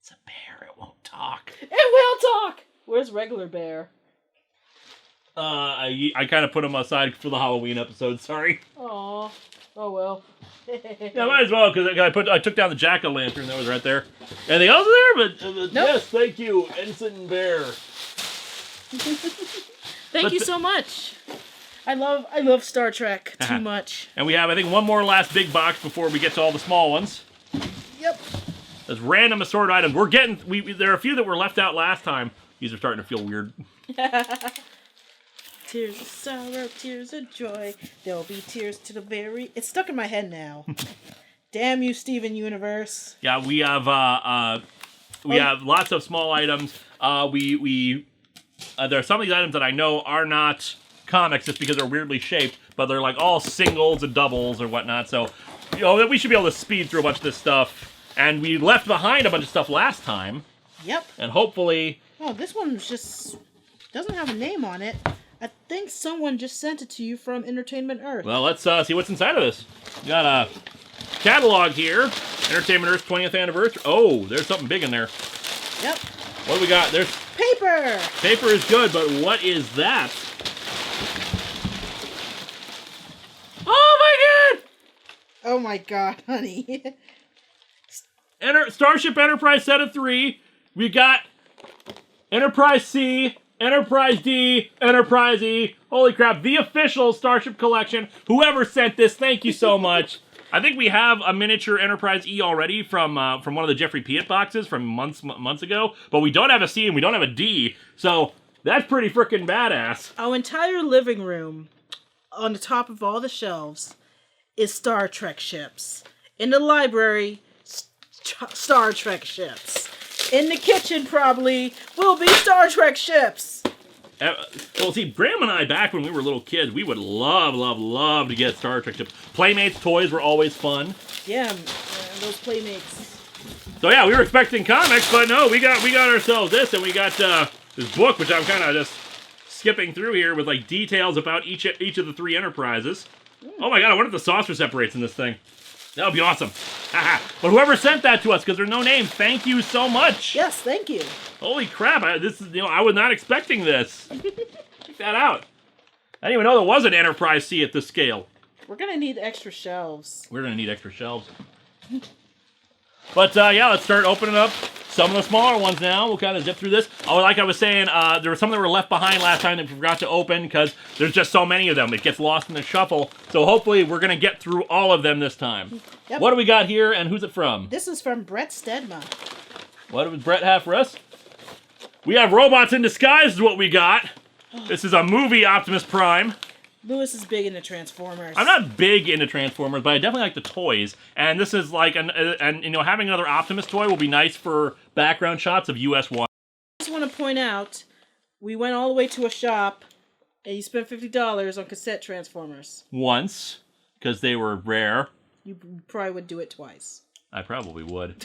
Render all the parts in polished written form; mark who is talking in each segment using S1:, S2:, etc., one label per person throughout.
S1: It's a bear. It won't talk.
S2: It will talk! Where's regular bear?
S1: I kind of put him aside for the Halloween episode. Sorry.
S2: Aw. Oh well.
S1: Yeah, might as well, because I took down the jack-o'-lantern that was right there. Anything else there? But
S2: nope.
S1: Yes, thank you, Ensign Bear.
S2: Thank you so much. I love Star Trek too much.
S1: And we have, I think, one more last big box before we get to all the small ones.
S2: Yep.
S1: There's random assorted items. We're getting, there are a few that were left out last time. These are starting to feel weird.
S2: Tears of sorrow, tears of joy. There'll be tears to the very... It's stuck in my head now. Damn you, Steven Universe.
S1: Yeah, we have have lots of small items. There are some of these items that I know are not comics just because they're weirdly shaped, but they're like all singles and doubles or whatnot. So, we should be able to speed through a bunch of this stuff. And we left behind a bunch of stuff last time.
S2: Yep.
S1: And hopefully...
S2: Oh, this one's just... doesn't have a name on it. I think someone just sent it to you from Entertainment Earth.
S1: Well, let's see what's inside of this. We got a catalog here. Entertainment Earth's 20th anniversary. Oh, there's something big in there.
S2: Yep.
S1: What do we got? There's...
S2: Paper!
S1: Paper is good, but what is that? Oh, my God!
S2: Oh, my God, honey.
S1: Starship Enterprise set of 3. We got Enterprise C, Enterprise D, Enterprise E. Holy crap, the official Starship Collection. Whoever sent this, thank you so much. I think we have a miniature Enterprise E already from one of the Jeffrey Piet boxes from months ago, but we don't have a C and we don't have a D, so that's pretty freaking badass.
S2: Our entire living room, on the top of all the shelves, is Star Trek ships. In the library, Star Trek ships. In the kitchen, probably, will be Star Trek ships.
S1: Well, see, Graham and I, back when we were little kids, we would love to get Star Trek ships. Playmates toys were always fun.
S2: Yeah, those Playmates.
S1: So yeah, we were expecting comics, but no, we got ourselves this, and we got this book, which I'm kind of just skipping through here with like details about each of the 3 enterprises. Oh my God, I wonder if the saucer separates in this thing. That would be awesome. But whoever sent that to us, because there's no name, thank you so much.
S2: Yes, thank you.
S1: Holy crap! I was not expecting this. Check that out. I didn't even know there was an Enterprise C at this scale.
S2: We're gonna need extra shelves.
S1: We're gonna need extra shelves. But yeah, let's start opening up some of the smaller ones now. We'll kind of zip through this. Oh, like I was saying, there were some that were left behind last time that we forgot to open because there's just so many of them. It gets lost in the shuffle. So hopefully we're going to get through all of them this time.
S2: Yep.
S1: What do we got here, and who's it from?
S2: This is from Brett Stedma.
S1: What does Brett have for us? We have Robots in Disguise is what we got. This is a movie Optimus Prime.
S2: Lewis is big into Transformers.
S1: I'm not big into Transformers, but I definitely like the toys. And this is like, having another Optimus toy will be nice for background shots of US-1.
S2: I just want to point out, we went all the way to a shop, and you spent $50 on cassette Transformers.
S1: Once, because they were rare.
S2: You probably would do it twice.
S1: I probably would.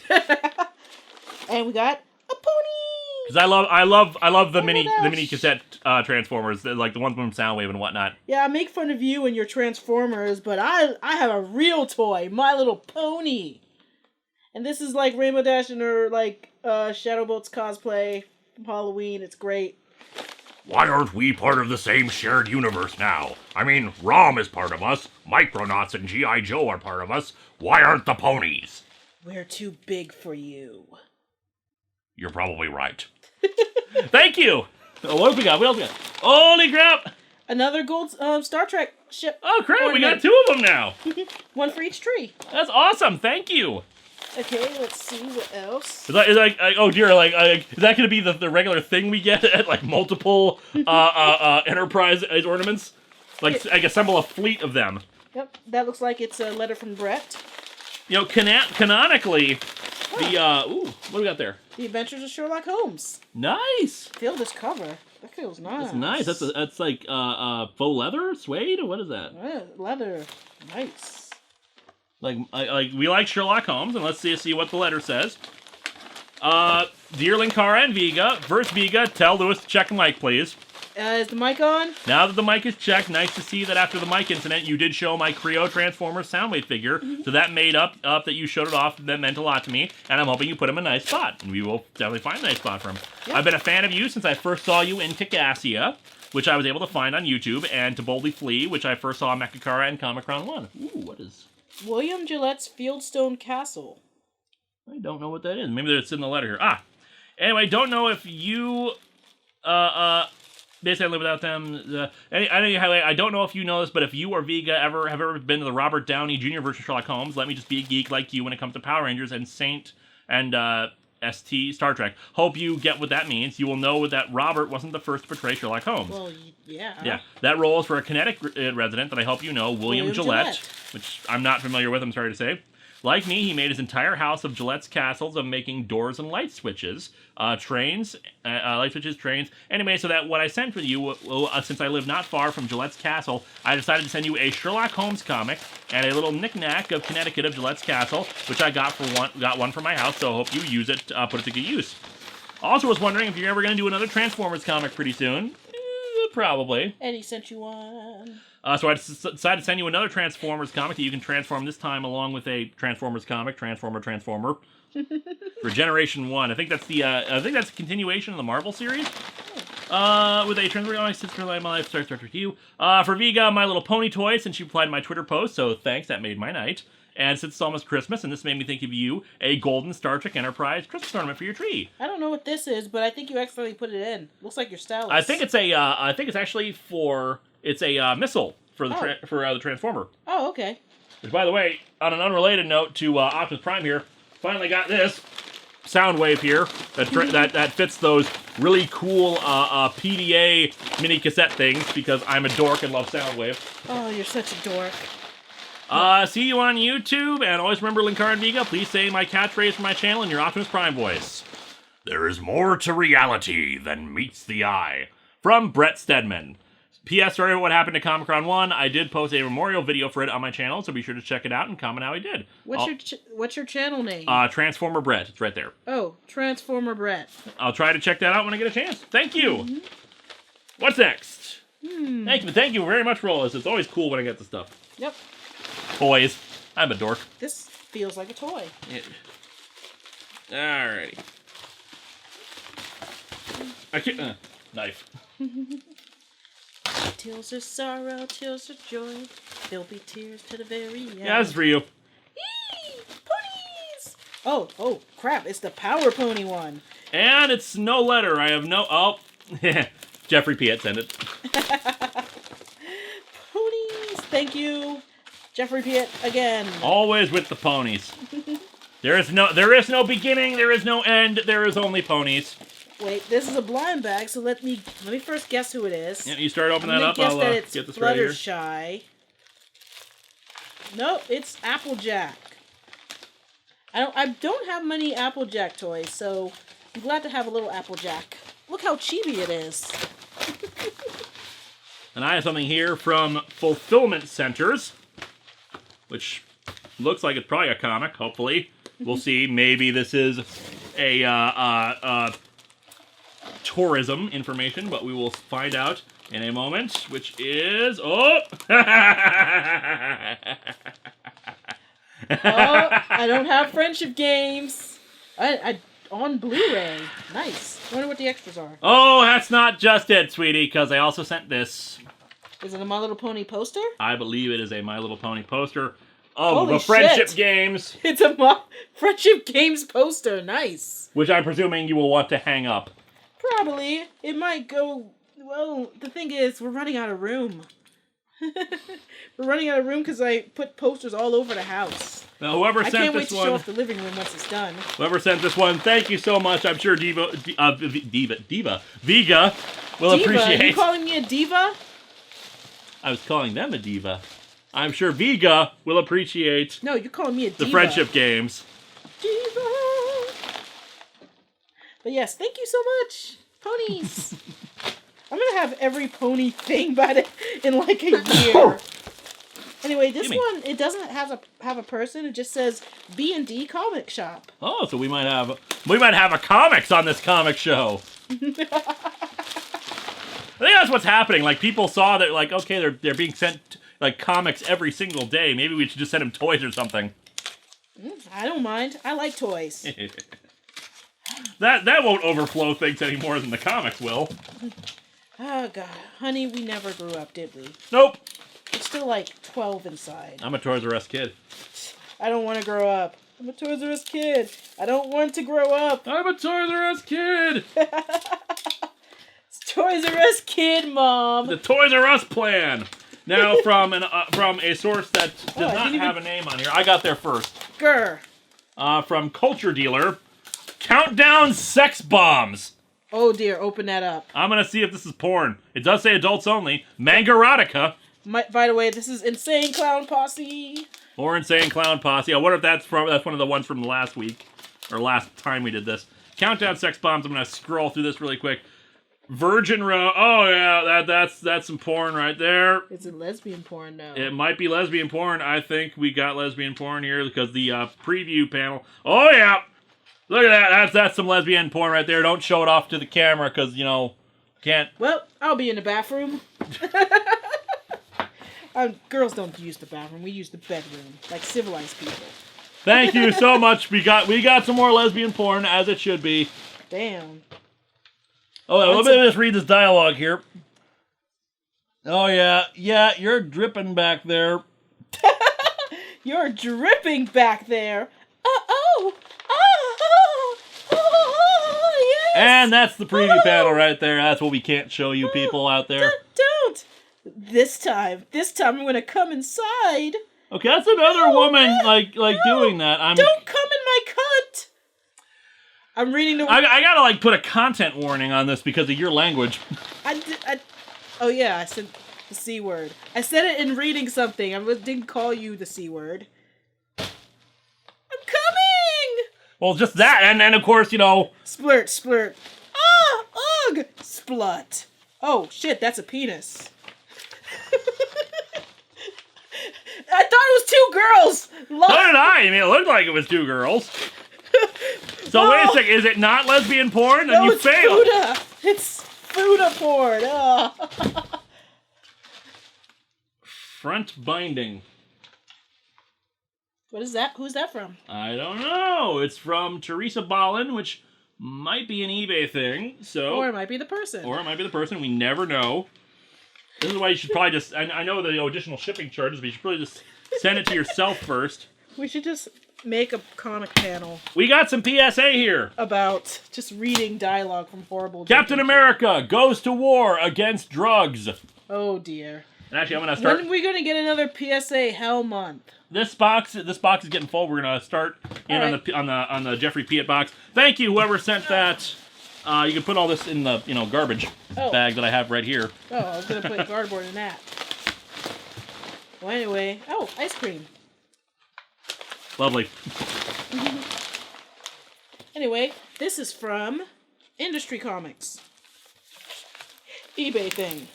S2: And we got a pony!
S1: Because I love the mini cassette Transformers, like the ones from Soundwave and whatnot.
S2: Yeah, I make fun of you and your Transformers, but I have a real toy, My Little Pony. And this is like Rainbow Dash and her Shadowbolt's cosplay from Halloween. It's great.
S1: Why aren't we part of the same shared universe now? I mean, ROM is part of us, Micronauts and G.I. Joe are part of us. Why aren't the ponies?
S2: We're too big for you.
S1: You're probably right. Thank you! Oh, what else we got? What else we got? Holy crap!
S2: Another gold Star Trek ship.
S1: Oh crap, we got 2 of them now!
S2: One for each tree.
S1: That's awesome, thank you!
S2: Okay, let's see what else.
S1: Is that oh dear, is that going to be the regular thing we get at like multiple Enterprise ornaments? Like assemble a fleet of them.
S2: Yep, that looks like it's a letter from Brett.
S1: Canonically, what do we got there?
S2: The Adventures of Sherlock Holmes.
S1: Nice.
S2: Feel this cover. That feels nice.
S1: That's nice. That's like faux leather, suede. What is that?
S2: Leather. Nice.
S1: Like we like Sherlock Holmes, and let's see what the letter says. Dear Linkara and Vega, first Vega, tell Lewis to check the mic, please.
S2: Is the mic on?
S1: Now that the mic is checked, nice to see that after the mic incident, you did show my Creo Transformers Soundwave figure. So that made up that you showed it off. That meant a lot to me, and I'm hoping you put him in a nice spot. And we will definitely find a nice spot for him. Yep. I've been a fan of you since I first saw you in Kickassia, which I was able to find on YouTube, and To Boldly Flee, which I first saw in Mechakara and Comic-Con 1. Ooh, what is...
S2: William Gillette's Fieldstone Castle.
S1: I don't know what that is. Maybe it's in the letter here. Anyway, don't know if you... Basically, I live without them. I don't know if you know this, but if you or Vega have ever been to the Robert Downey Jr. version of Sherlock Holmes, let me just be a geek like you when it comes to Power Rangers and ST Star Trek. Hope you get what that means. You will know that Robert wasn't the first to portray Sherlock Holmes.
S2: Well, yeah.
S1: Yeah, that role is for a Connecticut resident that I hope you know, William Gillette, which I'm not familiar with, I'm sorry to say. Like me, he made his entire house of Gillette's castles of making doors and light switches, trains, light switches, trains. Anyway, so that what I sent for you, since I live not far from Gillette's castle, I decided to send you a Sherlock Holmes comic and a little knick-knack of Connecticut of Gillette's castle, which I got one for my house. So I hope you use it, put it to good use. Also, was wondering if you're ever going to do another Transformers comic pretty soon. Probably.
S2: And he sent you one.
S1: So I decided to send you another Transformers comic that you can transform this time along with a Transformers comic, Transformer. For Generation 1. I think that's a continuation of the Marvel series. With a Transformer, my sister, my life starts with you. For Vega, My Little Pony toy, since she replied to my Twitter post, so thanks, that made my night. And since it's almost Christmas, and this made me think of you, a golden Star Trek Enterprise Christmas ornament for your tree.
S2: I don't know what this is, but I think you accidentally put it in. Looks like your stylus.
S1: I think it's actually it's a missile for the Transformer.
S2: Oh, okay.
S1: Which, by the way, on an unrelated note to Optimus Prime here, finally got this Soundwave here that fits those really cool PDA mini cassette things because I'm a dork and love Soundwave.
S2: Oh, you're such a dork.
S1: See you on YouTube, and always remember, Linkara and Vega, please say my catchphrase for my channel in your Optimus Prime voice. There is more to reality than meets the eye. From Brett Stedman. P.S. Sorry about what happened to Comic-Con 1. I did post a memorial video for it on my channel, so be sure to check it out and comment how he did.
S2: What's your channel name?
S1: Transformer Brett. It's right there.
S2: Oh, Transformer Brett.
S1: I'll try to check that out when I get a chance. Thank you. Mm-hmm. What's next? Thank you very much for all this. It's always cool when I get the stuff.
S2: Yep.
S1: Toys. I'm a dork.
S2: This feels like a toy.
S1: Yeah. Alrighty. I can't. Knife.
S2: Tears of sorrow, tears of joy. There'll be tears to the very end.
S1: Yeah, that's for you.
S2: Yee! Ponies! Oh, crap. It's the Power Pony one.
S1: And it's no letter. I have no... Oh. Jeffrey Piet sent it.
S2: Ponies. Thank you. Jeffrey Piet again.
S1: Always with the ponies. There is no beginning, there is no end, there is only ponies.
S2: Wait, this is a blind bag, so let me first guess who it is.
S1: Yeah, you start opening that up.
S2: I'll
S1: That it's
S2: get this
S1: right here.
S2: Fluttershy. Nope, it's Applejack. I don't have many Applejack toys, so I'm glad to have a little Applejack. Look how chibi it is.
S1: And I have something here from Fulfillment Centers, which looks like it's probably a comic, hopefully. We'll see. Maybe this is a tourism information, but we will find out in a moment, which is... Oh!
S2: I don't have friendship games. I on Blu-ray. Nice. I wonder what the extras are.
S1: Oh, that's not just it, sweetie, because I also sent this.
S2: Is it a My Little Pony poster?
S1: I believe it is a My Little Pony poster. Oh,
S2: Holy
S1: the Friendship
S2: shit.
S1: Games.
S2: It's a Friendship Games poster. Nice.
S1: Which I'm presuming you will want to hang up.
S2: Probably. It might go... Well, the thing is, we're running out of room. We're running out of room because I put posters all over the house.
S1: Now, whoever
S2: I
S1: sent
S2: can't wait
S1: this
S2: to
S1: one...
S2: show off the living room once it's done.
S1: Whoever sent this one, thank you so much. I'm sure Vega will appreciate...
S2: Diva? You calling me a diva?
S1: I was calling them a diva. I'm sure Vega will appreciate...
S2: No, you're calling me a diva.
S1: The Friendship Games.
S2: Diva! But yes, thank you so much. Ponies. I'm gonna have every pony thing in like a year. Anyway, this one, it doesn't have a person. It just says B&D Comic Shop.
S1: Oh, so we might have a comics on this comic show. think that's what's happening. Like, people saw that, like, okay, they're being sent, like, comics every single day. Maybe we should just send them toys or something.
S2: I don't mind. I like toys.
S1: That won't overflow things any more than the comics will.
S2: Oh, God. Honey, we never grew up, did we?
S1: Nope.
S2: We're still, like, 12 inside.
S1: I'm a Toys R Us kid.
S2: I don't want to grow up. I'm a Toys R Us kid. I don't want to grow up.
S1: I'm a Toys R Us kid.
S2: It's Toys R Us kid, Mom.
S1: The Toys R Us plan. Now, from a source that does not have a name on here, I got there first.
S2: Grr.
S1: From Culture Dealer, Countdown Sex Bombs.
S2: Oh dear, open that up.
S1: I'm gonna see if this is porn. It does say adults only. Manga-erotica.
S2: By the way, this is Insane Clown Posse.
S1: Or Insane Clown Posse. I wonder if that's one of the ones from last week. Or last time we did this. Countdown Sex Bombs. I'm gonna scroll through this really quick. Virgin Row. Oh yeah, that's some porn right there.
S2: Is it lesbian porn now?
S1: It might be lesbian porn. I think we got lesbian porn here because the preview panel. Oh yeah, look at that. That's some lesbian porn right there. Don't show it off to the camera because can't.
S2: Well, I'll be in the bathroom. Girls don't use the bathroom. We use the bedroom like civilized people.
S1: Thank you so much. We got some more lesbian porn as it should be.
S2: Damn.
S1: Oh, let me just read this dialogue here. Oh, yeah, you're dripping back there.
S2: You're dripping back there. Yes.
S1: And that's the preview panel right there. That's what we can't show you people out there.
S2: Don't. This time I'm going to come inside.
S1: Okay, that's another woman, like doing that.
S2: Don't come in my cunt. I'm reading the...
S1: I gotta, put a content warning on this because of your language.
S2: Oh, yeah, I said the C word. I said it in reading something. I didn't call you the C word. I'm coming!
S1: Well, just that, and then, of course,
S2: Splurt. Ah! Ugh! Splut. Oh, shit, that's a penis. I thought it was two girls!
S1: So did I. I mean, it looked like it was two girls. So wait a second, is it not lesbian porn? Then you failed.
S2: It's Fuda porn. Oh.
S1: Front binding.
S2: What is that? Who's that from?
S1: I don't know. It's from Teresa Ballin, which might be an eBay thing.
S2: Or it might be the person.
S1: We never know. This is why you should probably just... I know the additional shipping charges, but you should probably just send it to yourself first.
S2: We should just make a comic panel.
S1: We got some PSA here.
S2: About just reading dialogue from horrible...
S1: Captain America goes to war against drugs.
S2: Oh, dear.
S1: And actually, I'm going to start...
S2: When are we going to get another PSA Hell Month?
S1: This box is getting full. We're going to start on the Jeffrey Piet box. Thank you, whoever sent that. You can put all this in the garbage bag that I have right here.
S2: Oh, I was going to put cardboard in that. Well, anyway. Oh, ice cream.
S1: Lovely.
S2: Anyway, this is from Industry Comics. eBay thing.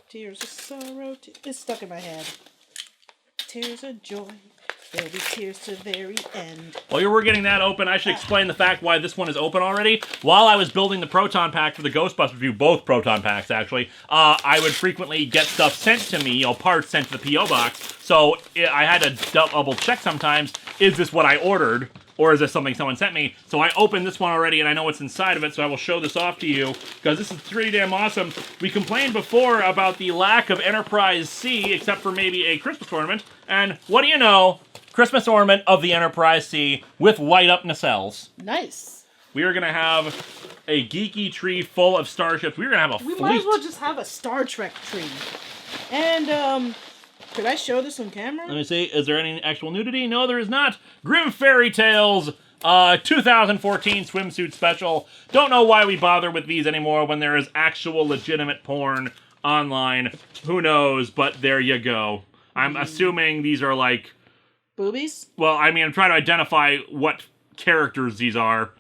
S2: Tears of sorrow. It's stuck in my head. Tears of joy. There'll be tears to the very end.
S1: While you were getting that open, I should explain the fact why this one is open already. While I was building the Proton Pack for the Ghostbusters review, both Proton Packs actually, I would frequently get stuff sent to me, parts sent to the P.O. box. So I had to double check sometimes, is this what I ordered? Or is this something someone sent me? So I opened this one already and I know what's inside of it, so I will show this off to you, because this is pretty damn awesome. We complained before about the lack of Enterprise C, except for maybe a Christmas ornament, and what do you know? Christmas ornament of the Enterprise C with light-up nacelles.
S2: Nice.
S1: We are going to have a geeky tree full of starships. We're going to have a fleet.
S2: We might as well just have a Star Trek tree. And, could I show this on camera?
S1: Let me see. Is there any actual nudity? No, there is not. Grim Fairy Tales 2014 swimsuit special. Don't know why we bother with these anymore when there is actual legitimate porn online. Who knows, but there you go. I'm assuming these are like...
S2: Boobies?
S1: Well, I mean, I'm trying to identify what characters these are.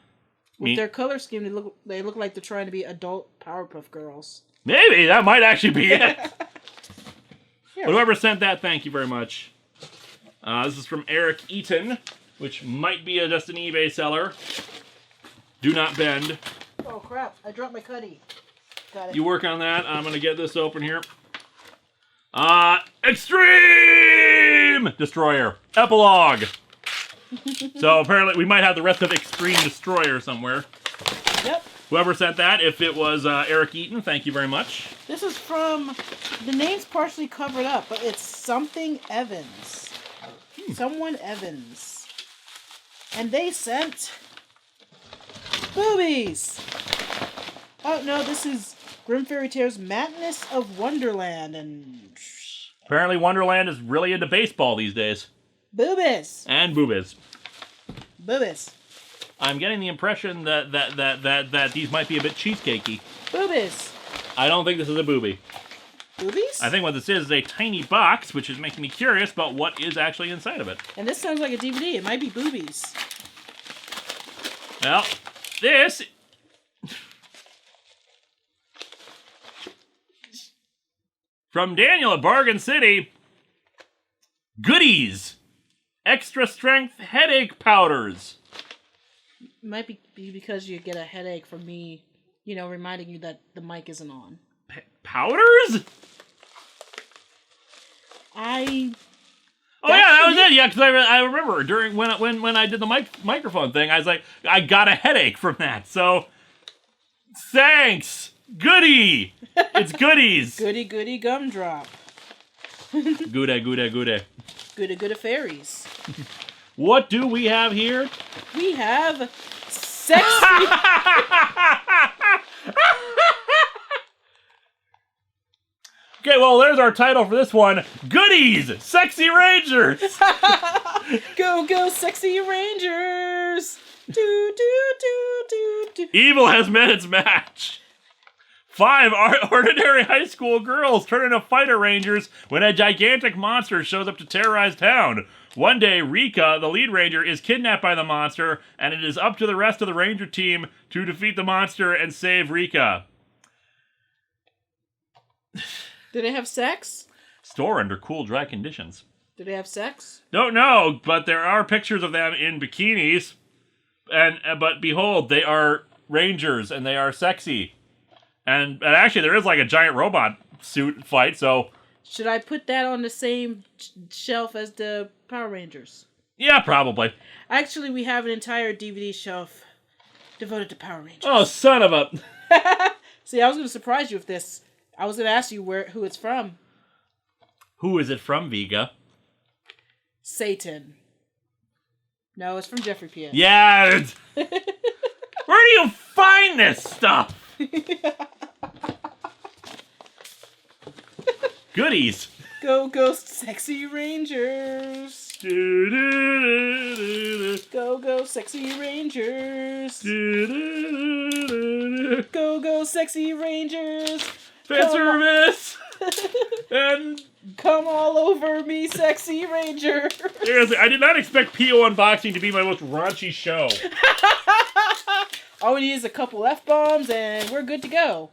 S2: With their color scheme, they look like they're trying to be adult Powerpuff Girls.
S1: Maybe, that might actually be it. But whoever sent that, thank you very much. This is from Eric Eaton, which might be just an eBay seller. Do not bend.
S2: crap. I dropped my cutty. Got it.
S1: You work on that. I'm going to get this open here. Extreme Destroyer. Epilogue. So apparently we might have the rest of Extreme Destroyer somewhere.
S2: Yep.
S1: Whoever sent that, if it was Eric Eaton, thank you very much.
S2: This is from, the name's partially covered up, but it's something Evans. Someone Evans. And they sent boobies. Oh no, this is Grim Fairy Tales Madness of Wonderland, and
S1: Apparently Wonderland is really into baseball these days.
S2: boobies.
S1: And boobies.
S2: Boobies.
S1: I'm getting the impression that these might be a bit cheesecakey.
S2: Boobies.
S1: I don't think this is a boobie.
S2: Boobies?
S1: I think what this is a tiny box, which is making me curious about what is actually inside of it.
S2: And this sounds like a DVD. It might be boobies.
S1: Well, this... From Daniel at Bargain City, Goodies. Extra strength headache powders.
S2: It might be because you get a headache from me, reminding you that the mic isn't on.
S1: Powders? Oh yeah, that was it. Yeah, because I remember during when I did the microphone thing, I was like, I got a headache from that. So, thanks, Goody. It's Goodies.
S2: Goody gumdrop.
S1: Gouda.
S2: Good fairies.
S1: What do we have here?
S2: We have sexy.
S1: Okay, well, there's our title for this one. Goodies! Sexy Rangers!
S2: Go, sexy Rangers! Do.
S1: Evil has met its match. 5 ordinary high school girls turn into fighter rangers when a gigantic monster shows up to terrorize town. One day, Rika, the lead ranger, is kidnapped by the monster, and it is up to the rest of the ranger team to defeat the monster and save Rika.
S2: Do they have sex?
S1: Store under cool, dry conditions.
S2: Do they have sex?
S1: Don't know, but there are pictures of them in bikinis. But behold, they are rangers, and they are sexy. And actually, there is like a giant robot suit fight, so...
S2: Should I put that on the same shelf as the Power Rangers?
S1: Yeah, probably.
S2: Actually, we have an entire DVD shelf devoted to Power Rangers.
S1: Oh, son of a...
S2: See, I was going to surprise you with this. I was going to ask you who it's from.
S1: Who is it from, Vega?
S2: Satan. No, it's from Jeffrey P.
S1: Yeah! Where do you find this stuff? Goodies.
S2: Go, sexy Rangers. Go, sexy Rangers. Go, sexy Rangers.
S1: Fan service. And
S2: come all over me, sexy Ranger.
S1: seriously, I did not expect PO Unboxing to be my most raunchy show.
S2: All we need is a couple F-bombs and we're good to go.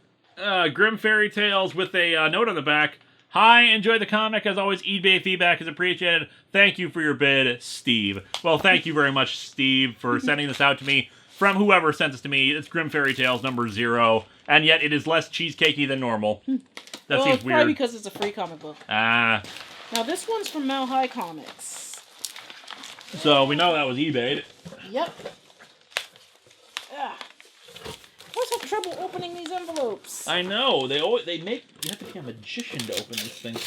S1: Grim Fairy Tales with a note on the back. Hi, enjoy the comic. As always, eBay feedback is appreciated. Thank you for your bid, Steve. Well, thank you very much, Steve, for sending this out to me. From whoever sent this to me, it's Grim Fairy Tales number 0, and yet it is less cheesecakey than normal. That seems weird.
S2: Probably because it's a free comic book.
S1: Ah.
S2: Now, this one's from Mile High Comics.
S1: So, we know that was eBayed.
S2: Yep. I always have trouble opening these envelopes.
S1: I know. You have to be a magician to open this thing.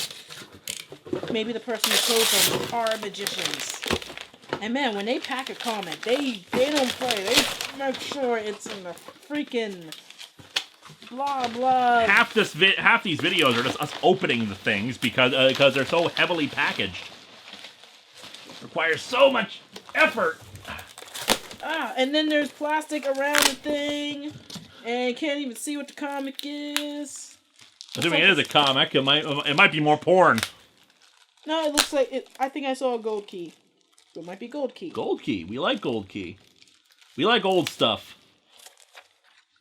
S2: Maybe the person who closed them are magicians. And man, when they pack a comic, they don't play. They make sure it's in the freaking blah blah.
S1: Half these videos are just us opening the things because they're so heavily packaged. It requires so much effort.
S2: And then there's plastic around the thing, and you can't even see what the comic is.
S1: Assuming it is a comic, it might be more porn.
S2: No, it looks like it. I think I saw a gold key. It might be gold key.
S1: Gold key. We like gold key. We like old stuff.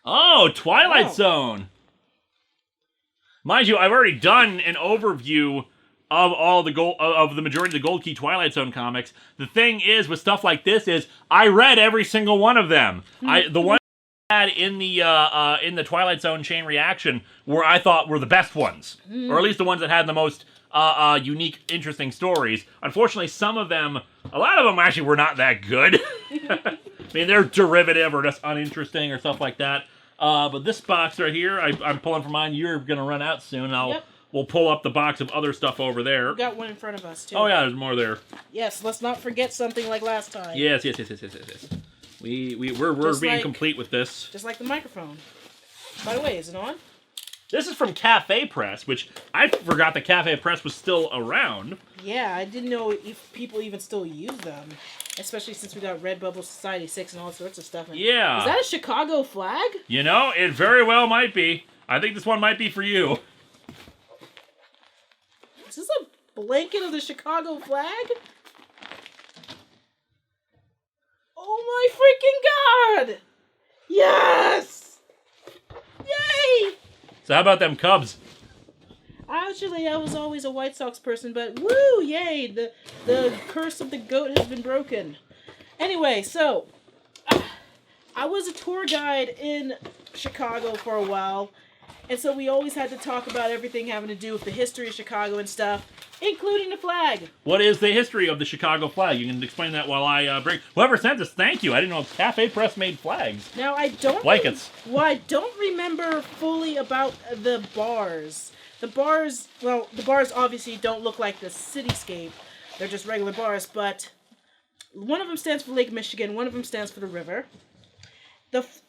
S1: Oh, Twilight Zone. Mind you, I've already done an overview of all the of the majority of the Gold Key Twilight Zone comics. The thing is with stuff like this is I read every single one of them. The one had in the Twilight Zone chain reaction were I thought were the best ones, or at least the ones that had the most unique, interesting stories. Unfortunately, some of them, a lot of them actually were not that good. I mean, they're derivative or just uninteresting or stuff like that. But this box right here, I'm pulling from mine. You're gonna run out soon. We'll pull up the box of other stuff over there.
S2: We've got one in front of us too.
S1: Oh yeah, there's more there.
S2: Yes, let's not forget something like last time.
S1: Yes. We're being complete with this.
S2: Just like the microphone. By the way, is it on?
S1: This is from Cafe Press, which I forgot the Cafe Press was still around.
S2: Yeah, I didn't know if people even still use them. Especially since we got Redbubble Society 6 and all sorts of stuff.
S1: Yeah.
S2: Is that a Chicago flag?
S1: You know, it very well might be. I think this one might be for you.
S2: Is this a blanket of the Chicago flag? Oh my freaking god! Yes! Yay!
S1: So how about them Cubs?
S2: Actually, I was always a White Sox person, but woo, yay! The curse of the goat has been broken. Anyway, so I was a tour guide in Chicago for a while, and so we always had to talk about everything having to do with the history of Chicago and stuff, including the flag.
S1: What is the history of the Chicago flag? You can explain that while I bring... Whoever sent this, thank you. I didn't know Cafe Press made flags.
S2: Now, I don't...
S1: Blankets.
S2: Well, I don't remember fully about the bars. The bars obviously don't look like the cityscape. They're just regular bars, but one of them stands for Lake Michigan, one of them stands for the river.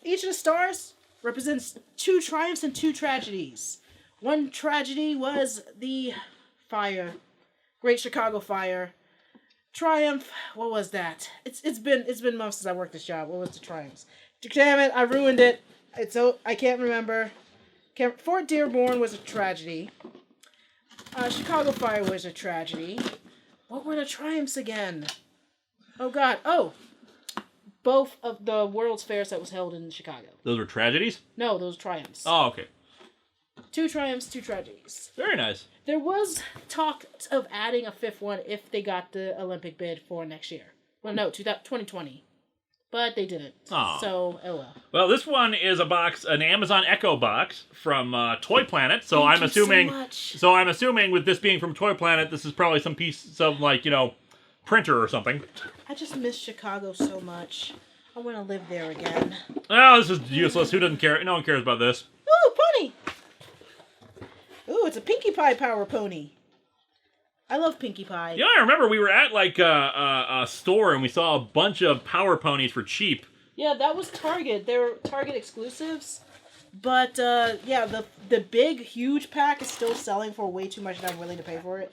S2: Each of the stars represents 2 triumphs and 2 tragedies. One tragedy was the fire, Great Chicago Fire. Triumph, what was that? It's been months since I worked this job. What was the triumphs? Damn it, I ruined it. I can't remember. Fort Dearborn was a tragedy. Chicago Fire was a tragedy. What were the triumphs again? Oh god. Oh! Both of the World's Fairs that was held in Chicago.
S1: Those were tragedies?
S2: No, those triumphs.
S1: Oh, okay.
S2: 2 triumphs, 2 tragedies.
S1: Very nice.
S2: There was talk of adding a 5th one if they got the Olympic bid for next year. Well, no, 2020. But they didn't.
S1: Aww.
S2: So, oh well.
S1: Well, this one is an Amazon Echo box from Toy Planet. So
S2: Thank
S1: I'm
S2: you
S1: assuming.
S2: so much.
S1: So I'm assuming with this being from Toy Planet, this is probably some piece of printer or something.
S2: I just miss Chicago so much. I want to live there again.
S1: Oh, this is useless. Who doesn't care? No one cares about this.
S2: Ooh, pony! Ooh, it's a Pinkie Pie Power Pony. I love Pinkie Pie.
S1: Yeah, I remember we were at a store and we saw a bunch of Power Ponies for cheap.
S2: Yeah, that was Target. They were Target exclusives. But, yeah, the big, huge pack is still selling for way too much and I'm willing to pay for it.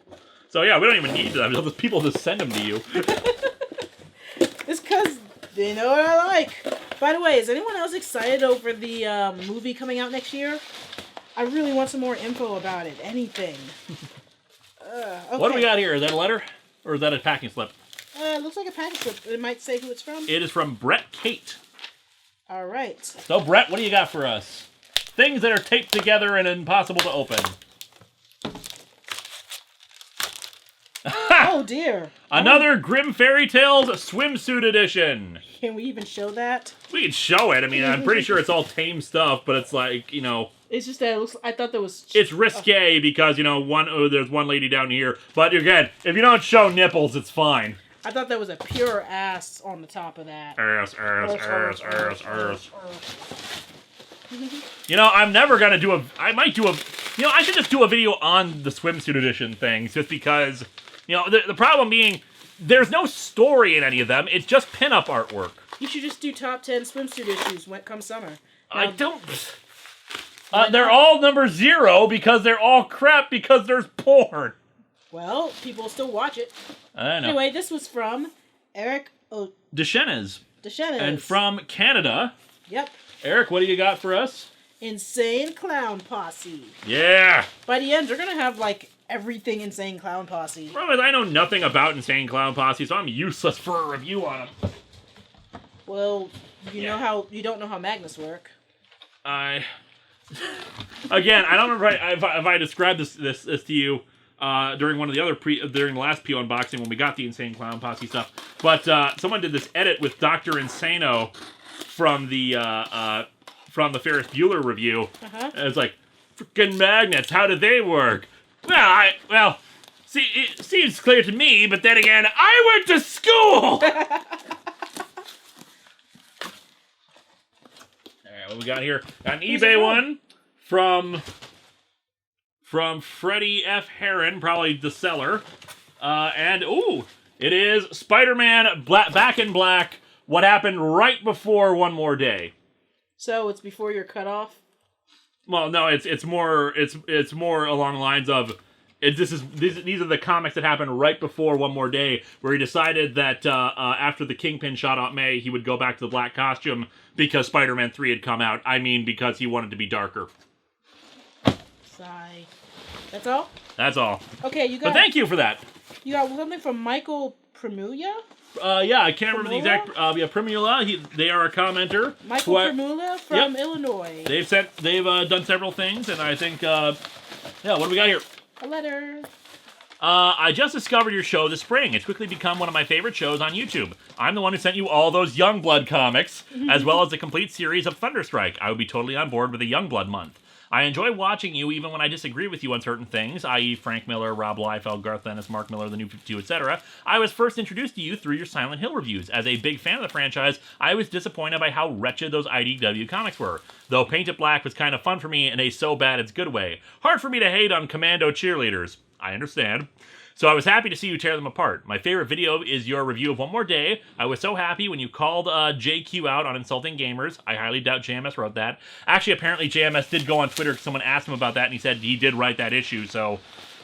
S1: So, yeah, we don't even need them. People just send them to you.
S2: It's because they know what I like. By the way, is anyone else excited over the movie coming out next year? I really want some more info about it. Anything. Okay.
S1: What do we got here? Is that a letter? Or is that a packing slip?
S2: It looks like a package slip. It might say who it's from.
S1: It is from Brett Kate.
S2: All right.
S1: So, Brett, what do you got for us? Things that are taped together and impossible to open.
S2: Oh, dear.
S1: Another Grimm Fairy Tales swimsuit edition.
S2: Can we even show that?
S1: We can show it. I mean, I'm pretty sure it's all tame stuff, but it's like,
S2: It's just that it looks. I thought there was.
S1: It's risque because, there's one lady down here. But again, if you don't show nipples, it's fine.
S2: I thought there was a pure ass on the top of that.
S1: Ass. I'm never going to do I should just do a video on the swimsuit edition things just because, the problem being, there's no story in any of them. It's just pinup artwork.
S2: You should just do top 10 swimsuit issues when it comes summer.
S1: I don't... they're all number 0 because they're all crap because there's porn.
S2: Well, people still watch it.
S1: I know.
S2: Anyway, this was from Eric
S1: Deschenes.
S2: Deschenes.
S1: And from Canada.
S2: Yep.
S1: Eric, what do you got for us?
S2: Insane Clown Posse.
S1: Yeah.
S2: By the end, they're going to have, everything Insane Clown Posse.
S1: Problem is, I know nothing about Insane Clown Posse, so I'm useless for a review on them.
S2: Well, you don't know how magnets work.
S1: Again, I don't remember if I described this to you during one of the other during the last PO unboxing when we got the Insane Clown Posse stuff. But someone did this edit with Dr. Insano from the from the Ferris Bueller review.
S2: Uh-huh.
S1: And it's like, freaking magnets, how do they work? See, it seems clear to me, but then again, I went to school! Alright, what we got here? Got an eBay one from Freddie F. Heron, probably the seller. It is Spider-Man Back in Black, what happened right before One More Day.
S2: So it's before you're cut off?
S1: Well, no, it's more along the lines of these are the comics that happened right before One More Day, where he decided that after the Kingpin shot Aunt May, he would go back to the black costume because Spider-Man 3 had come out. I mean, because he wanted to be darker.
S2: Sigh. That's all?
S1: That's all.
S2: Okay, you got...
S1: But thank you for that.
S2: You got something from Michael Primula?
S1: Yeah, I can't remember the exact... Primula, they are a commenter.
S2: Michael Primula from Illinois.
S1: They've done several things, and I think... what do we got here?
S2: A letter.
S1: I just discovered your show this spring. It's quickly become one of my favorite shows on YouTube. I'm the one who sent you all those Youngblood comics, as well as the complete series of Thunderstrike. I would be totally on board with a Youngblood month. I enjoy watching you even when I disagree with you on certain things, i.e. Frank Miller, Rob Liefeld, Garth Ennis, Mark Miller, The New 52, etc. I was first introduced to you through your Silent Hill reviews. As a big fan of the franchise, I was disappointed by how wretched those IDW comics were. Though Paint It Black was kind of fun for me in a so bad it's good way. Hard for me to hate on Commando cheerleaders. I understand. So I was happy to see you tear them apart. My favorite video is your review of One More Day. I was so happy when you called JQ out on insulting gamers. I highly doubt JMS wrote that. Actually, apparently JMS did go on Twitter because someone asked him about that, and he said he did write that issue, so...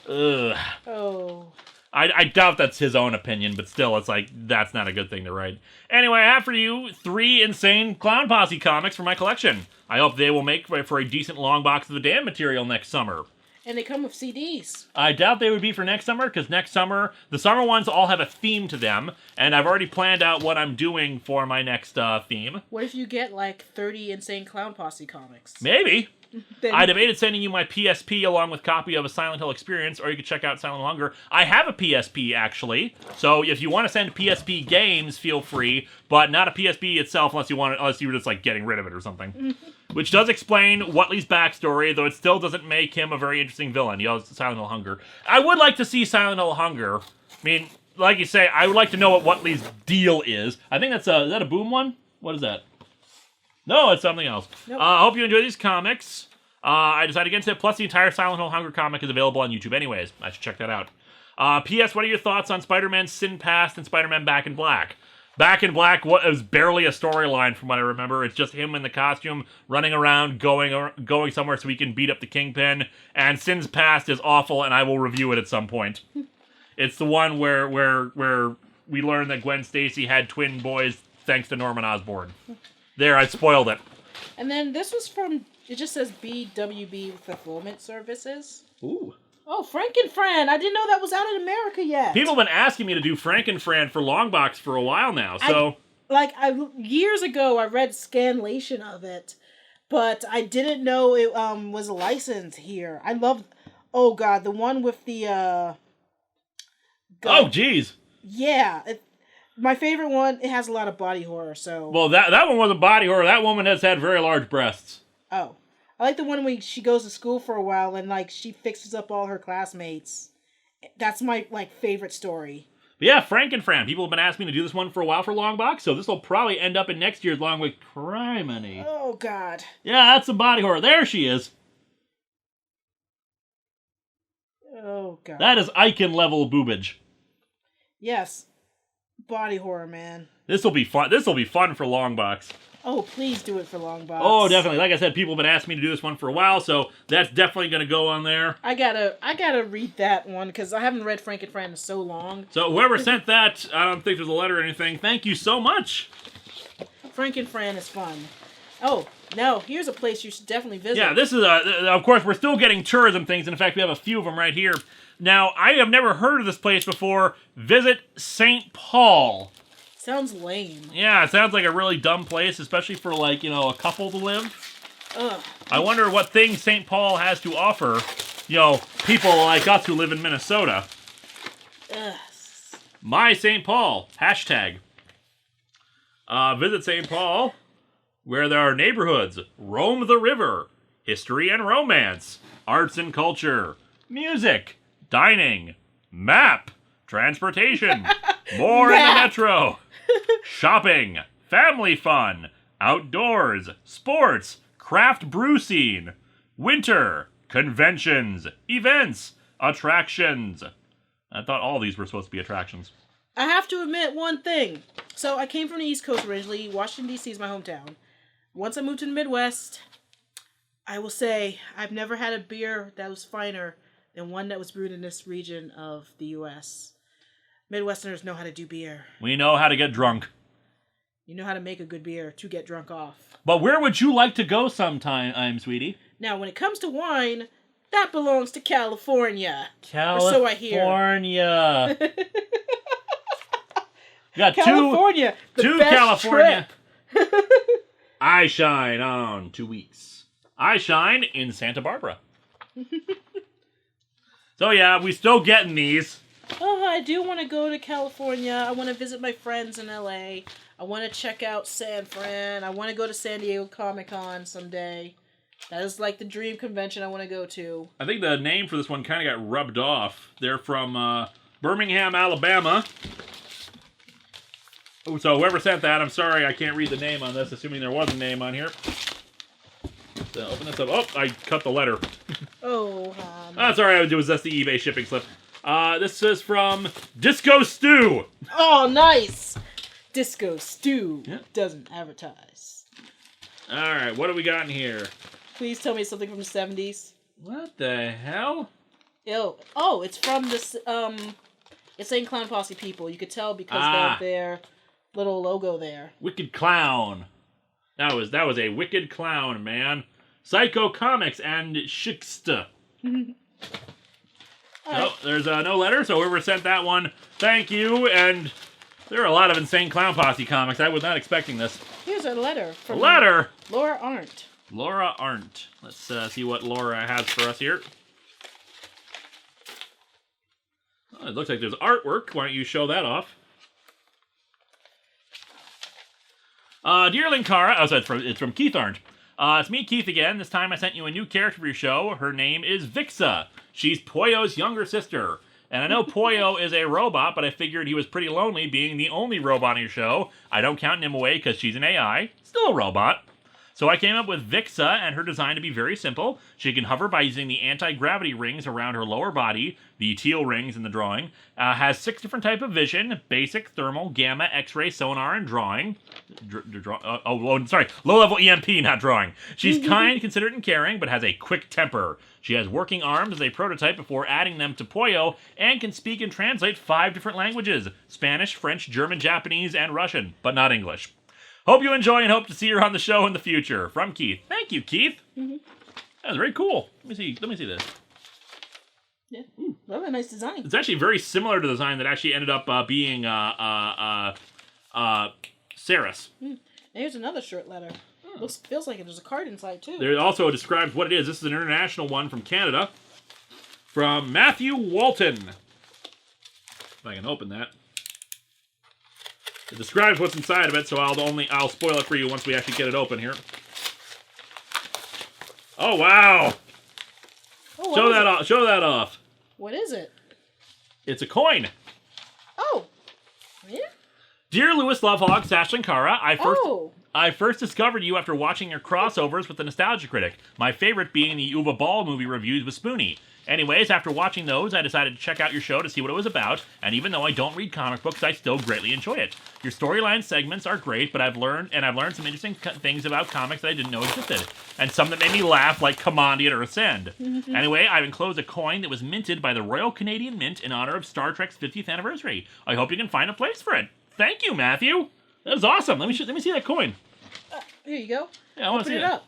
S1: Ugh.
S2: Oh.
S1: I doubt that's his own opinion, but still, it's like, that's not a good thing to write. Anyway, I have for you 3 insane Clown Posse comics for my collection. I hope they will make for a decent long box of the damn material next summer.
S2: And they come with CDs.
S1: I doubt they would be for next summer, because next summer, the summer ones all have a theme to them, and I've already planned out what I'm doing for my next theme.
S2: What if you get, like, 30 Insane Clown Posse comics?
S1: Maybe. I debated sending you my PSP along with a copy of a Silent Hill Experience, or you could check out Silent Hill Hunger. I have a PSP, actually, so if you want to send PSP games, feel free, but not a PSP itself unless you were just, like, getting rid of it or something. Which does explain Whatley's backstory, though it still doesn't make him a very interesting villain. He has Silent Hill Hunger. I would like to see Silent Hill Hunger. I mean, like you say, I would like to know what Whatley's deal is. I think is that a Boom one? What is that? No, it's something else.
S2: Nope.
S1: I hope you enjoy these comics. I decided against it, plus the entire Silent Hill Hunger comic is available on YouTube anyways. I should check that out. P.S. What are your thoughts on Spider-Man Sin Past and Spider-Man Back in Black? Back in Black was barely a storyline from what I remember. It's just him in the costume, running around, going somewhere so he can beat up the Kingpin. And Sin's Past is awful, and I will review it at some point. It's the one where we learn that Gwen Stacy had twin boys thanks to Norman Osborn. There, I spoiled it.
S2: And then this was from, it just says BWB Fulfillment Services.
S1: Ooh.
S2: Oh, Frankenfran! I didn't know that was out in America yet.
S1: People have been asking me to do Frankenfran for Longbox for a while now, so...
S2: Years ago, I read scanlation of it, but I didn't know it was licensed here. I love... Oh, God, the one with the...
S1: Oh, jeez!
S2: Yeah, my favorite one, it has a lot of body horror, so...
S1: Well, that one wasn't body horror. That woman has had very large breasts.
S2: Oh. I like the one when she goes to school for a while and, like, she fixes up all her classmates. That's my, like, favorite story.
S1: But yeah, Frankenfran. People have been asking me to do this one for a while for Longbox, so this will probably end up in next year's Long with Criminy.
S2: Oh, God.
S1: Yeah, that's some body horror. There she is.
S2: Oh, God.
S1: That is Icon-level boobage.
S2: Yes. Body horror, man.
S1: This will be fun. This will be fun for Longbox.
S2: Oh, please do it for Longbox.
S1: Oh, definitely. Like I said, people have been asking me to do this one for a while, so that's definitely going to go on there.
S2: I gotta read that one, because I haven't read Frankenfran in so long.
S1: So whoever sent that, I don't think there's a letter or anything. Thank you so much.
S2: Frankenfran is fun. Oh, no, here's a place you should definitely visit.
S1: Yeah, this is of course, we're still getting tourism things, and in fact, we have a few of them right here. Now, I have never heard of this place before. Visit St. Paul.
S2: Sounds lame.
S1: Yeah, it sounds like a really dumb place, especially for, like, you know, a couple to live.
S2: Ugh.
S1: I wonder what things St. Paul has to offer, you know, people like us who live in Minnesota.
S2: Ugh.
S1: My St. Paul. Hashtag. Visit St. Paul. where there are neighborhoods, roam the river, history and romance, arts and culture, music, dining, map, transportation, more in the metro, shopping, family fun, outdoors, sports, craft brew scene, winter, conventions, events, attractions. I thought all these were supposed to be attractions.
S2: I have to admit one thing. So I came from the East Coast originally. Washington, D.C. is my hometown. Once I moved to the Midwest, I will say I've never had a beer that was finer than one that was brewed in this region of the U.S. Midwesterners know how to do beer.
S1: We know how to get drunk.
S2: You know how to make a good beer to get drunk off.
S1: But where would you like to go sometime, sweetie?
S2: Now, when it comes to wine, that belongs to California.
S1: California.
S2: Or so I hear.
S1: Got
S2: California.
S1: two
S2: best
S1: California.
S2: Trip.
S1: I shine on 2 weeks. I shine in Santa Barbara. So yeah, we still getting these.
S2: Oh, I do want to go to California. I want to visit my friends in LA. I want to check out San Fran. I want to go to San Diego Comic-Con someday. That is like the dream convention I want to go to.
S1: I think the name for this one kind of got rubbed off. They're from Birmingham, Alabama. Oh, so whoever sent that, I'm sorry I can't read the name on this, assuming there was a name on here. So open this up. Oh, I cut the letter.
S2: Oh,
S1: That's all right. It was just the eBay shipping slip. This is from Disco Stew.
S2: Oh, nice. Disco Stew doesn't advertise.
S1: All right, what do we got in here?
S2: Please tell me something from the 70s.
S1: What the hell?
S2: Ew. Oh, it's from this, Insane Clown Posse people. You could tell because they have their little logo there.
S1: Wicked Clown. That was a wicked clown, man. Psycho Comics and Shiksta. Oh, there's no letter, so whoever sent that one, thank you. And there are a lot of Insane Clown Posse comics. I was not expecting this.
S2: Here's a letter from
S1: Laura
S2: Arndt.
S1: Laura Arndt. Let's see what Laura has for us here. Oh, it looks like there's artwork. Why don't you show that off? Dear Linkara, oh, so it's from Keith Arndt. It's me, Keith, again. This time I sent you a new character for your show. Her name is Vixa. She's Poyo's younger sister. And I know Poyo is a robot, but I figured he was pretty lonely being the only robot on your show. I don't count him away because she's an AI. Still a robot. So I came up with Vixa and her design to be very simple. She can hover by using the anti-gravity rings around her lower body, the teal rings in the drawing. Has 6 different types of vision: basic, thermal, gamma, X-ray, sonar, and drawing. Low-level EMP, not drawing. She's kind, considerate, and caring, but has a quick temper. She has working arms as a prototype before adding them to Poyo, and can speak and translate 5 different languages: Spanish, French, German, Japanese, and Russian, but not English. Hope you enjoy and hope to see her on the show in the future. From Keith. Thank you, Keith. Mm-hmm. That was very cool. Let me see this.
S2: Yeah. Well, a nice design.
S1: It's actually very similar to the design that actually ended up being Saris.
S2: Here's another short letter. Feels like there's a card inside, too.
S1: There also describes what it is. This is an international one from Canada. From Matthew Walton. If I can open that. It describes what's inside of it, so I'll spoil it for you once we actually get it open here. Oh wow!
S2: Oh,
S1: show that off. Show that off.
S2: What is it?
S1: It's a coin.
S2: Oh, yeah.
S1: Dear Lewis Lovehog / Linkara, I first discovered you after watching your crossovers with the Nostalgia Critic. My favorite being the Uwe Ball movie reviews with Spoonie. Anyways, after watching those, I decided to check out your show to see what it was about, and even though I don't read comic books, I still greatly enjoy it. Your storyline segments are great, but I've learned some interesting things about comics that I didn't know existed, and some that made me laugh, like Commandiate or Ascend. Anyway, I've enclosed a coin that was minted by the Royal Canadian Mint in honor of Star Trek's 50th anniversary. I hope you can find a place for it. Thank you, Matthew. That was awesome. Let me see that coin.
S2: Here you go.
S1: Yeah, I want to see it.
S2: Up.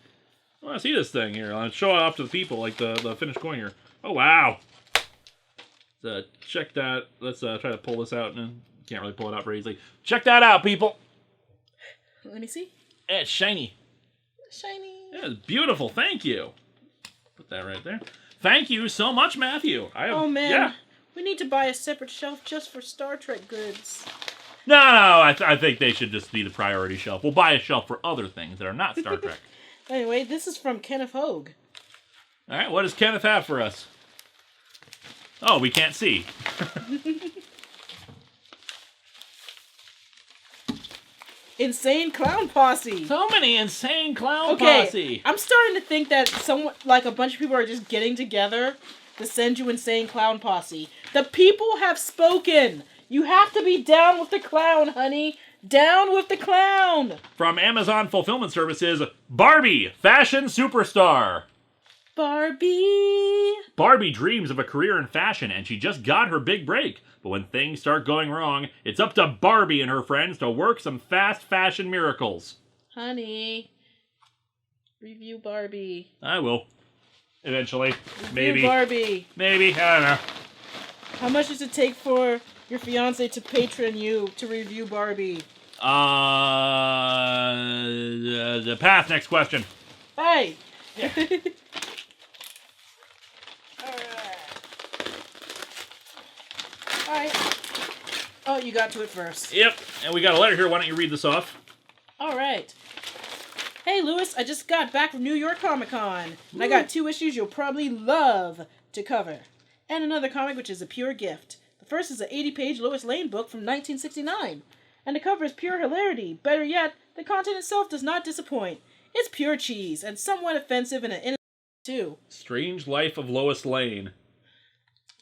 S1: I want to see this thing here. I'll show it off to the people, like the finished coin here. Oh, wow. Check that. Let's try to pull this out. Can't really pull it out very easily. Check that out, people.
S2: Let me see.
S1: Yeah, it's shiny.
S2: Shiny.
S1: Yeah, it's beautiful. Thank you. Put that right there. Thank you so much, Matthew.
S2: Oh, man. Yeah. We need to buy a separate shelf just for Star Trek goods.
S1: No, I think they should just be the priority shelf. We'll buy a shelf for other things that are not Star Trek.
S2: Anyway, this is from Kenneth Hogue.
S1: All right, what does Kenneth have for us? Oh, we can't see.
S2: Insane Clown Posse.
S1: So many Insane Clown Posse.
S2: I'm starting to think that a bunch of people are just getting together to send you Insane Clown Posse. The people have spoken. You have to be down with the clown, honey. Down with the clown.
S1: From Amazon Fulfillment Services, Barbie, fashion superstar.
S2: Barbie.
S1: Barbie dreams of a career in fashion, and she just got her big break. But when things start going wrong, it's up to Barbie and her friends to work some fast fashion miracles.
S2: Honey, review Barbie.
S1: I will. Eventually.
S2: Review
S1: Maybe.
S2: Barbie.
S1: Maybe. I don't know.
S2: How much does it take for your fiance to patron you to review Barbie?
S1: The path. Next question.
S2: Hey!
S1: Yeah.
S2: Alright. Oh, you got to it first.
S1: Yep. And we got a letter here. Why don't you read this off?
S2: Alright. Hey, Lewis, I just got back from New York Comic Con. And I got 2 issues you'll probably love to cover. And another comic which is a pure gift. The first is an 80-page Lois Lane book from 1969. And the cover is pure hilarity. Better yet, the content itself does not disappoint. It's pure cheese, and somewhat offensive in an innocent too.
S1: Strange Life of Lois Lane.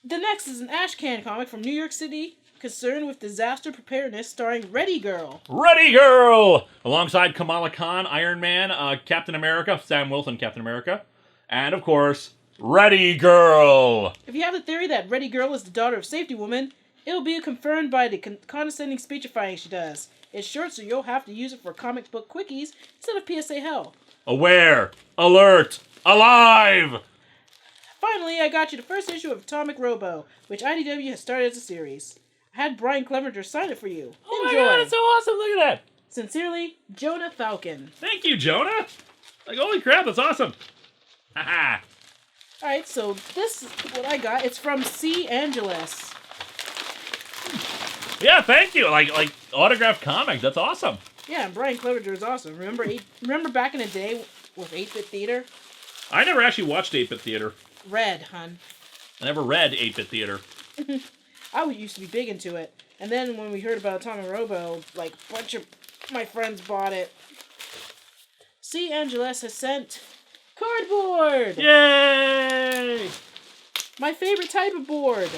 S2: The next is an Ashcan comic from New York City, concerned with disaster preparedness, starring Ready Girl.
S1: Ready Girl! Alongside Kamala Khan, Iron Man, Captain America, Sam Wilson, Captain America, and, of course, Ready Girl!
S2: If you have the theory that Ready Girl is the daughter of Safety Woman, it will be confirmed by the condescending speechifying she does. It's short, so you'll have to use it for comic book quickies instead of PSA hell.
S1: Aware! Alert! Alive!
S2: Finally, I got you the first issue of Atomic Robo, which IDW has started as a series. I had Brian Clevenger sign it for you.
S1: Oh
S2: Enjoy.
S1: my god, it's so awesome! Look at that!
S2: Sincerely, Jonah Falcon.
S1: Thank you, Jonah! Like, holy crap, that's awesome! Haha!
S2: Alright, so this is what I got. It's from C. Angeles.
S1: Yeah, thank you! Like autographed comic, that's awesome!
S2: Yeah, and Brian Clevenger is awesome. Remember back in the day with 8-Bit Theater?
S1: I never actually watched 8-Bit Theater.
S2: Read, hun.
S1: I never read 8-Bit Theater.
S2: I used to be big into it. And then when we heard about Atomic Robo, like, a bunch of my friends bought it. C. Angeles has sent cardboard!
S1: Yay!
S2: My favorite type of board.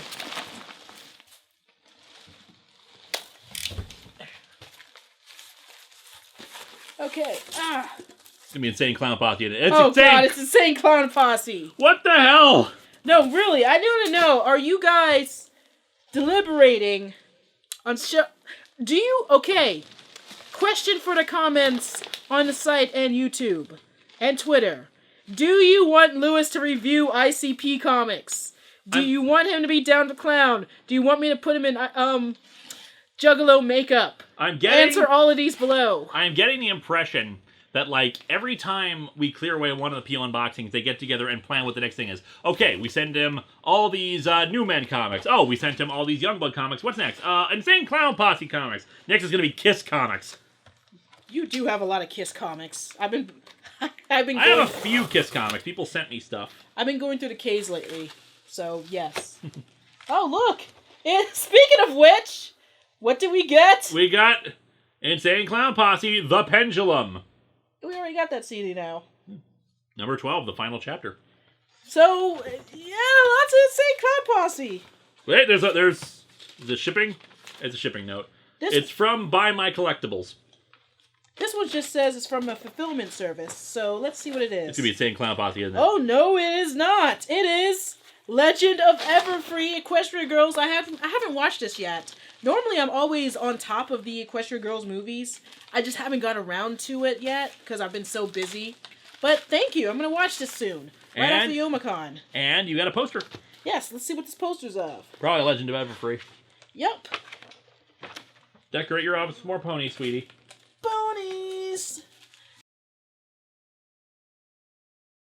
S2: Okay.
S1: It's gonna be Insane Clown Posse. It's
S2: Oh
S1: insane.
S2: god, it's Insane Clown Posse.
S1: What the hell?
S2: No, really, I want to know, are you guys deliberating on okay, question for the comments on the site and YouTube and Twitter. Do you want Lewis to review ICP comics? Do you want him to be down to clown? Do you want me to put him in Juggalo makeup? Answer all of these below.
S1: I'm getting the impression that, like, every time we clear away one of the Peel unboxings, they get together and plan what the next thing is. Okay, we send him all these New Men comics. Oh, we sent him all these Youngblood comics. What's next? Insane Clown Posse comics. Next is going to be Kiss comics.
S2: You do have a lot of Kiss comics. I have
S1: a few Kiss comics. People sent me stuff.
S2: I've been going through the K's lately, so yes. Oh, look! And speaking of which, what did we get?
S1: We got Insane Clown Posse, The Pendulum.
S2: We already got that CD now.
S1: Number 12, the final chapter.
S2: So, yeah, lots of Insane Clown Posse.
S1: Wait, there's the shipping. It's a shipping note. It's from Buy My Collectibles.
S2: This one just says it's from a fulfillment service, so let's see what it is.
S1: It's gonna be Insane Clown Posse, isn't it?
S2: Oh no, it is not. It is Legend of Everfree Equestria Girls. I haven't watched this yet. Normally, I'm always on top of the Equestria Girls movies. I just haven't got around to it yet because I've been so busy. But thank you. I'm gonna watch this soon, right after the Omicron.
S1: And you got a poster.
S2: Yes. Let's see what this poster's of.
S1: Probably Legend of Everfree.
S2: Yep.
S1: Decorate your office with more ponies, sweetie.